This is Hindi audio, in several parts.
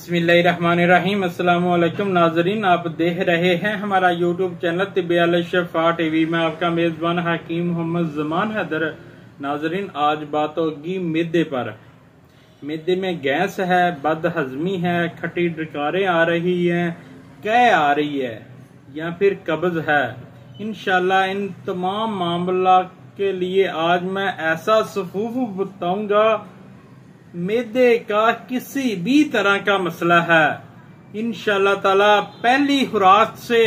बिस्मिल्लाहिर्रहमानिर्रहीम। अस्सलाम वालेकुम नाजरीन, आप देख रहे हैं हमारा यूट्यूब चैनल तिब्बे शफा टीवी में। आपका मेजबान हकीम मोहम्मद जमान हैदर। नाजरीन, आज बात होगी मिद्दे पर। मिद्दे में गैस है, बदहजमी है, खट्टी डकारें आ रही हैं, कै आ रही है या फिर कब्ज है। इंशाल्लाह इन तमाम मामला के लिए आज मैं ऐसा सफूफ बताऊंगा। मैदे का किसी भी तरह का मसला है, इंशाल्लाह ताला पहली खुराक से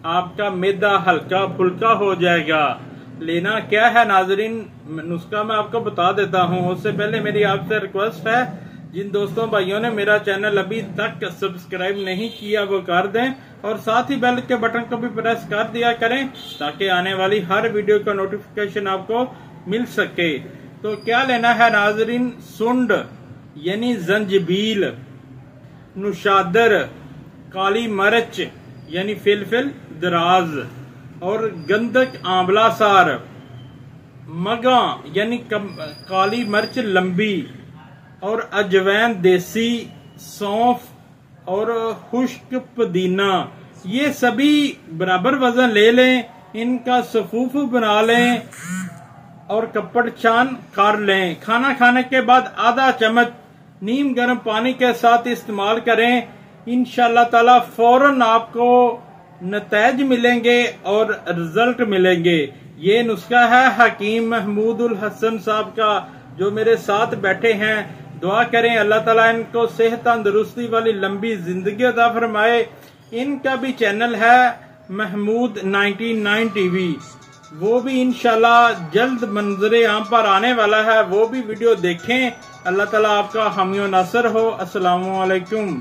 आपका मैदा हल्का फुल्का हो जाएगा। लेना क्या है नाजरीन, नुस्खा मैं आपको बता देता हूँ। उससे पहले मेरी आपसे रिक्वेस्ट है, जिन दोस्तों भाइयों ने मेरा चैनल अभी तक सब्सक्राइब नहीं किया वो कर दें और साथ ही बेल के बटन को भी प्रेस कर दिया करें ताकि आने वाली हर वीडियो का नोटिफिकेशन आपको मिल सके। तो क्या लेना है नाजरीन, सुंड यानी जंजबील, नुशादर, काली मिर्च यानी फिलफिल दराज और गंधक आंवला सार, मगा यानी काली मिर्च लंबी और अजवैन देसी, सौंफ और खुश्क पुदीना। ये सभी बराबर वजन ले लें, इनका सफूफ बना लें और कपड़ छान कर लें। खाना खाने के बाद आधा चम्मच नीम गर्म पानी के साथ इस्तेमाल करें। इंशाल्लाह ताला फौरन आपको नतीजे मिलेंगे और रिजल्ट मिलेंगे। ये नुस्खा है हकीम महमूदुल हसन साहब का, जो मेरे साथ बैठे हैं। दुआ करें अल्लाह ताला इनको सेहत तंदुरुस्ती वाली लंबी जिंदगी अता फरमाए। इनका भी चैनल है महमूद 99 टीवी, वो भी इंशाल्लाह जल्द मंजरे आम पर आने वाला है, वो भी वीडियो देखें। अल्लाह ताला आपका हामी नासर हो। अस्सलामु अलैकुम।